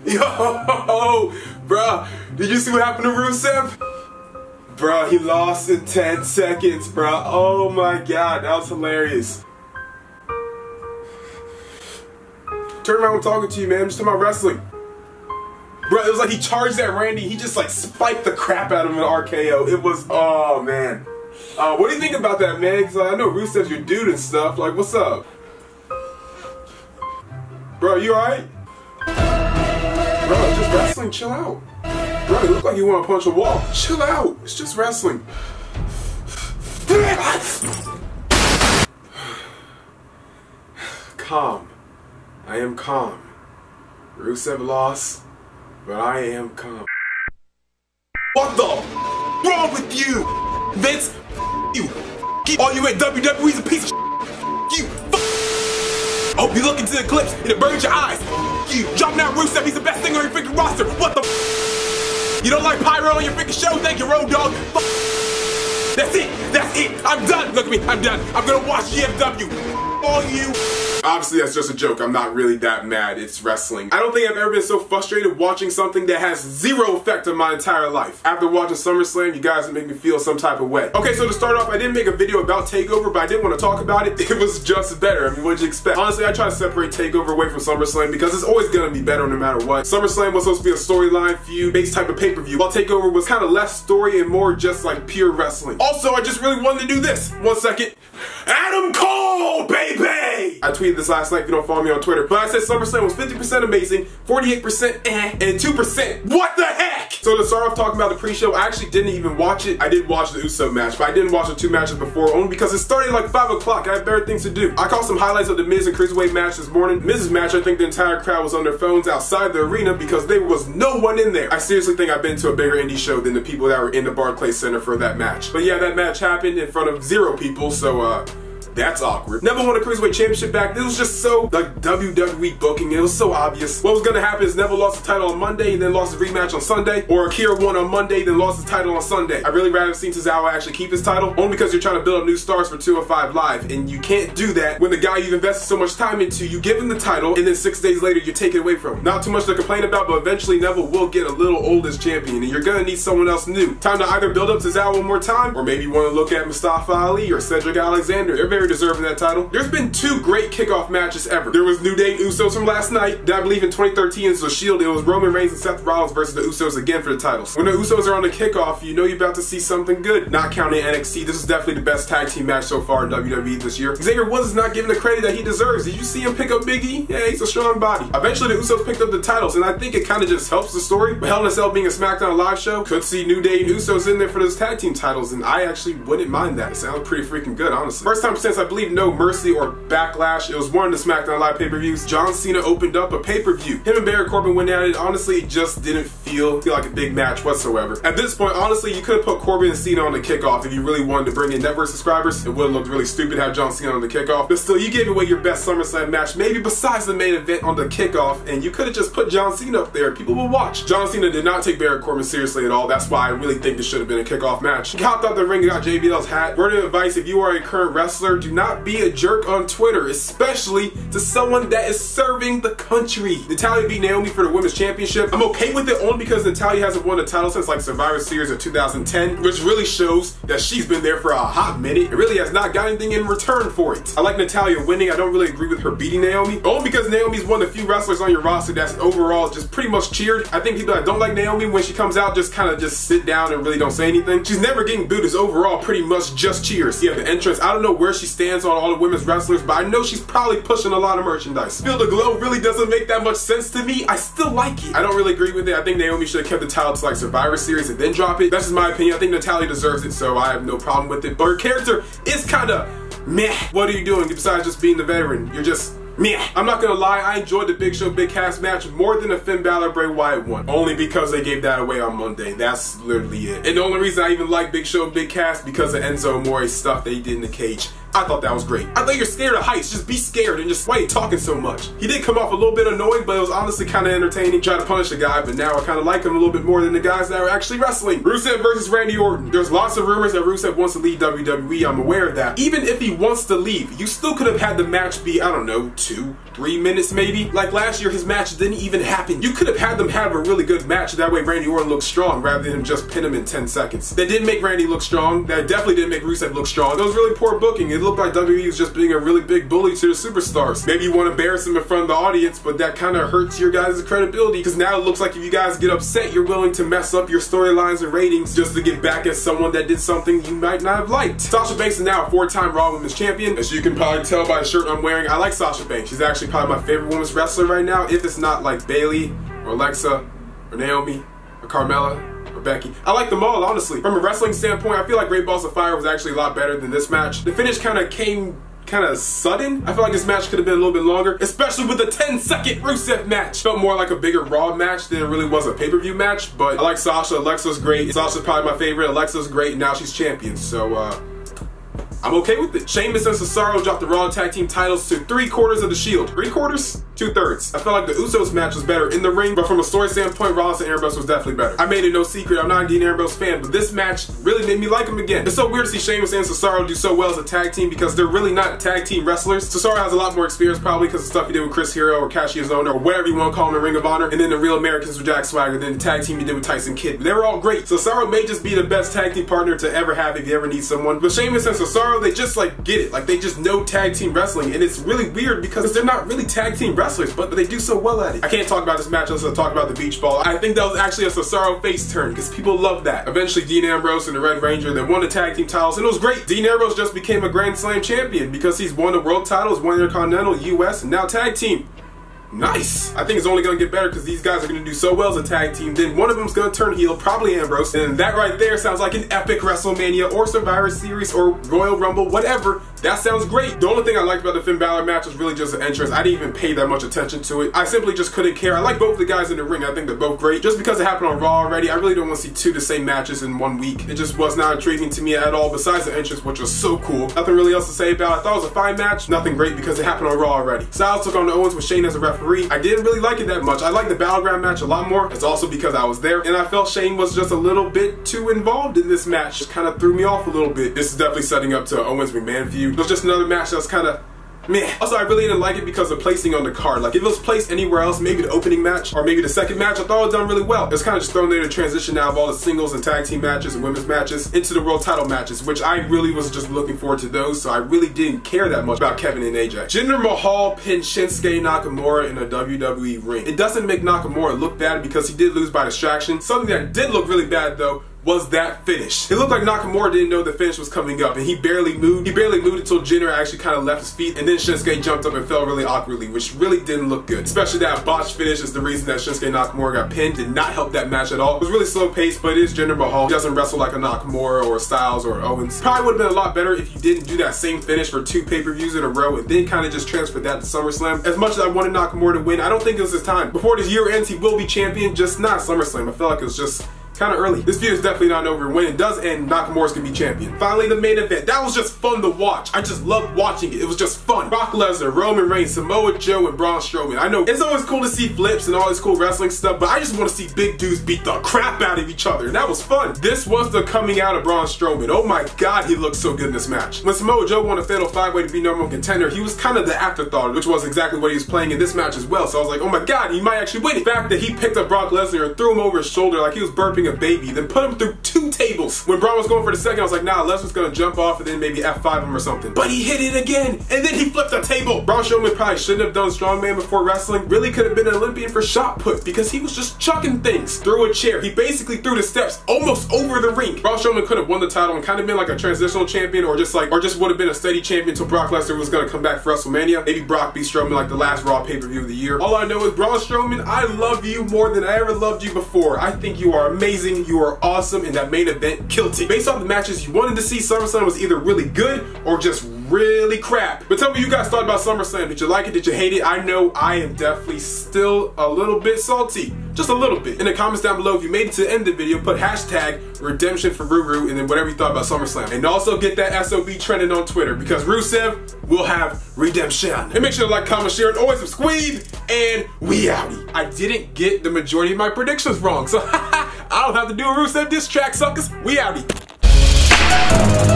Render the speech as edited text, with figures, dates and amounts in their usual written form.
Yo, bruh, did you see what happened to RUSEV? Bruh, he lost in 10 seconds, bruh. Oh my god, that was hilarious. Turn around, I'm talking to you, man. I'm just talking about wrestling. Bruh, it was like he charged at Randy. He just like spiked the crap out of him in RKO. It was, oh man. What do you think about that, man? Because I know RUSEV's your dude and stuff. Like, what's up? Bro, you alright? Bro, it's just wrestling. Chill out. Bro, you look like you want to punch a wall. Chill out. It's just wrestling. Calm. I am calm. RUSEV lost, but I am calm. What the wrong with you? Vince, you. All you at WWE's a piece of you. I hope you look into the clips and it burns your eyes. You dropping out RUSEV, he's the best thing on your freaking roster. What the You don't like pyro on your freaking show? Thank you, Road Dogg. That's it. That's it. I'm done. Look at me. I'm done. I'm gonna watch GFW. All you. Obviously, that's just a joke. I'm not really that mad. It's wrestling. I don't think I've ever been so frustrated watching something that has zero effect on my entire life. After watching SummerSlam, you guys make me feel some type of way. Okay, so to start off, I didn't make a video about TakeOver, but I didn't want to talk about it. It was just better. I mean, what'd you expect? Honestly, I try to separate TakeOver away from SummerSlam because it's always gonna be better no matter what. SummerSlam was supposed to be a storyline, feud-based type of pay-per-view, while TakeOver was kind of less story and more just like pure wrestling. Also, I just really wanted to do this. 1 second. Adam Cole, baby! I tweeted this last night if you don't follow me on Twitter, but I said SummerSlam was 50% amazing, 48% and 2% what the heck? So to start off talking about the pre-show, I actually didn't even watch it. I did watch the USO match, but I didn't watch the 2 matches before, only because it started like 5 o'clock. I had better things to do. I caught some highlights of the Miz and Cruiserweight match this morning. Miz's match, I think the entire crowd was on their phones outside the arena because there was no one in there. I seriously think I've been to a bigger indie show than the people that were in the Barclays Center for that match. But yeah, that match happened in front of 0 people, so that's awkward. Neville won the Cruiserweight Championship back. This was just so, like, WWE booking. It was so obvious. What was gonna happen is Neville lost the title on Monday and then lost the rematch on Sunday. Or Akira won on Monday, then lost the title on Sunday. I really rather have seen Tozawa actually keep his title, only because you're trying to build up new stars for 205 Live. And you can't do that when the guy you've invested so much time into, you give him the title, and then 6 days later, you take it away from him. Not too much to complain about, but eventually Neville will get a little old as champion, and you're gonna need someone else new. Time to either build up Tozawa one more time, or maybe you want to look at Mustafa Ali or Cedric Alexander. They're very deserving of that title. There's been 2 great kickoff matches ever. There was New Day and Usos from last night. Then I believe in 2013 it's the Shield. It was Roman Reigns and Seth Rollins versus the Usos again for the titles. When the Usos are on the kickoff, you know you're about to see something good. Not counting NXT, this is definitely the best tag team match so far in WWE this year. Xavier Woods is not given the credit that he deserves. Did you see him pick up Big E? Yeah, he's a strong body. Eventually the Usos picked up the titles, and I think it kind of just helps the story. But Hell in a Cell being a SmackDown Live show, could see New Day and Usos in there for those tag team titles, and I actually wouldn't mind that. It sounds pretty freaking good, honestly. First time since I believe No Mercy or Backlash, it was one of the SmackDown Live pay-per-views. John Cena opened up a pay-per-view. Him and Baron Corbin went at it. Honestly, it just didn't feel like a big match whatsoever. At this point, honestly, you could have put Corbin and Cena on the kickoff if you really wanted to bring in network subscribers. It would have looked really stupid to have John Cena on the kickoff. But still, you gave away your best SummerSlam match, maybe besides the main event on the kickoff, and you could have just put John Cena up there. People will watch. John Cena did not take Baron Corbin seriously at all. That's why I really think this should have been a kickoff match. He hopped out the ring and got JBL's hat. Word of advice, if you are a current wrestler, do not be a jerk on Twitter, especially to someone that is serving the country. Natalya beat Naomi for the Women's Championship. I'm okay with it only because Natalya hasn't won a title since like Survivor Series of 2010, which really shows that she's been there for a hot minute. It really has not got anything in return for it. I like Natalya winning. I don't really agree with her beating Naomi, only because Naomi's one of the few wrestlers on your roster that's overall just pretty much cheered. I think people that don't like Naomi, when she comes out, just kind of just sit down and really don't say anything. She's never getting booed. It's overall pretty much just cheers. Yeah, the entrance, I don't know where she stands on all the women's wrestlers, but I know she's probably pushing a lot of merchandise. Feel the Glow really doesn't make that much sense to me. I still like it. I don't really agree with it. I think Naomi should have kept the title to like Survivor Series and then drop it. That's just my opinion. I think Natalya deserves it, so I have no problem with it. But her character is kind of meh. What are you doing besides just being the veteran? You're just meh. I'm not gonna lie, I enjoyed the Big Show Big Cass match more than the Finn Balor Bray Wyatt one. Only because they gave that away on Monday. That's literally it. And the only reason I even like Big Show Big Cass because of Enzo Amore's stuff that he did in the cage. I thought that was great. I thought you're scared of heights. Just be scared and just why are you talking so much? He did come off a little bit annoying, but it was honestly kind of entertaining. Trying to punish the guy, but now I kind of like him a little bit more than the guys that are actually wrestling. Rusev versus Randy Orton. There's lots of rumors that Rusev wants to leave WWE. I'm aware of that. Even if he wants to leave, you still could have had the match be, I don't know, 2-3 minutes maybe. Like last year, his match didn't even happen. You could have had them have a really good match. That way Randy Orton looks strong rather than just pin him in 10 seconds. That didn't make Randy look strong. That definitely didn't make Rusev look strong. It was really poor booking. It looked like WWE was just being a really big bully to the superstars. Maybe you want to embarrass them in front of the audience, but that kind of hurts your guys' credibility because now it looks like if you guys get upset, you're willing to mess up your storylines and ratings just to get back at someone that did something you might not have liked. Sasha Banks is now a 4-time Raw Women's Champion. As you can probably tell by the shirt I'm wearing, I like Sasha Banks. She's actually probably my favorite women's wrestler right now, if it's not like Bayley or Alexa or Naomi or Carmella or Becky. I like them all, honestly. From a wrestling standpoint, I feel like Great Balls of Fire was actually a lot better than this match. The finish kind of came sudden. I feel like this match could have been a little bit longer, especially with the 10-second Rusev match. Felt more like a bigger Raw match than it really was a pay-per-view match, but I like Sasha. Alexa's great. Sasha's probably my favorite. Alexa's great, and now she's champion, so I'm okay with it. Sheamus and Cesaro dropped the Raw Tag Team titles to 3/4 of the Shield. 3/4? 2/3. I felt like the Usos match was better in the ring, but from a story standpoint, Rollins and Ambrose was definitely better. I made it no secret, I'm not a Dean Ambrose fan, but this match really made me like him again. It's so weird to see Sheamus and Cesaro do so well as a tag team because they're really not tag team wrestlers. Cesaro has a lot more experience probably because of stuff he did with Chris Hero or Cassius Ohno or whatever you want to call him in Ring of Honor, and then the Real Americans with Jack Swagger, then the tag team he did with Tyson Kidd. They were all great. Cesaro may just be the best tag team partner to ever have if you ever need someone, but Sheamus and Cesaro, they just like get it. Like they just know tag team wrestling, and it's really weird because they're not really tag team wrestlers, but they do so well at it. I can't talk about this match unless I talk about the beach ball. I think that was actually a Cesaro face turn because people love that. Eventually Dean Ambrose and the Red Ranger, they won the tag team titles, and it was great. Dean Ambrose just became a Grand Slam champion because he's won the world titles, won Intercontinental, US, and now tag team. Nice. I think it's only going to get better because these guys are going to do so well as a tag team. Then one of them's going to turn heel, probably Ambrose. And that right there sounds like an epic WrestleMania or Survivor Series or Royal Rumble, whatever. That sounds great. The only thing I liked about the Finn Balor match was really just the entrance. I didn't even pay that much attention to it. I simply just couldn't care. I like both the guys in the ring. I think they're both great. Just because it happened on Raw already, I really don't want to see 2 the same matches in 1 week. It just was not intriguing to me at all besides the entrance, which was so cool. Nothing really else to say about it. I thought it was a fine match. Nothing great because it happened on Raw already. Styles took on the Owens with Shane as a referee. I didn't really like it that much. I like the Battleground match a lot more. It's also because I was there, and I felt Shane was just a little bit too involved in this match. Just kind of threw me off a little bit. This is definitely setting up to Owens McMahon feud. It was just another match that was kind of meh. Also, I really didn't like it because of placing on the card. Like, if it was placed anywhere else, maybe the opening match or maybe the second match, I thought it was done really well. It was kind of just thrown there to transition out of all the singles and tag team matches and women's matches into the world title matches, which I really was just looking forward to those, so I really didn't care that much about Kevin and AJ. Jinder Mahal pinned Shinsuke Nakamura in a WWE ring. It doesn't make Nakamura look bad because he did lose by distraction. Something that did look really bad, though, was that finish. It looked like Nakamura didn't know the finish was coming up, and he barely moved. He barely moved until Jinder actually kind of left his feet, and then Shinsuke jumped up and fell really awkwardly, which really didn't look good. Especially that botched finish is the reason that Shinsuke Nakamura got pinned. Did not help that match at all. It was really slow paced, but it is Jinder Mahal. He doesn't wrestle like a Nakamura or a Styles or Owens. Probably would have been a lot better if you didn't do that same finish for 2 pay-per-views in a row and then kind of just transferred that to SummerSlam. As much as I wanted Nakamura to win, I don't think it was his time. Before this year ends, he will be champion, just not SummerSlam. I felt like it was just kind of early. This feud is definitely not over. When it does end, Nakamura's gonna be champion. Finally, the main event. That was just fun to watch. I just loved watching it. It was just fun. Brock Lesnar, Roman Reigns, Samoa Joe, and Braun Strowman. I know it's always cool to see flips and all this cool wrestling stuff, but I just want to see big dudes beat the crap out of each other, and that was fun. This was the coming out of Braun Strowman. Oh my god, he looked so good in this match. When Samoa Joe won a fatal 5-way to be number 1 contender, he was kind of the afterthought, which was exactly what he was playing in this match as well. So I was like, oh my god, he might actually win. The fact that he picked up Brock Lesnar and threw him over his shoulder like he was burping a baby, then put him through 2 tables. When Braun was going for the second, I was like, nah, Lesnar's gonna jump off and then maybe F5 him or something. But he hit it again, and then he flipped the table. Braun Strowman probably shouldn't have done strongman before wrestling. Really could have been an Olympian for shot put because he was just chucking things through a chair. He basically threw the steps almost over the ring. Braun Strowman could have won the title and kind of been like a transitional champion, or just would have been a steady champion until Brock Lesnar was gonna come back for WrestleMania. Maybe Brock beat Strowman like the last Raw pay-per-view of the year. All I know is, Braun Strowman, I love you more than I ever loved you before. I think you are amazing, you are awesome, and that main event killed it. Based off the matches you wanted to see, SummerSlam was either really good or just really crap. But tell me what you guys thought about SummerSlam. Did you like it? Did you hate it? I know I am definitely still a little bit salty. just a little bit. In the comments down below, if you made it to the end of the video, put hashtag redemption for Ruru and then whatever you thought about SummerSlam. And also get that SOB trending on Twitter because Rusev will have redemption. And make sure to like, comment, share, and always subscribe. And we outie. I didn't get the majority of my predictions wrong, so I don't have to do a Rusev diss track, suckers. We outie.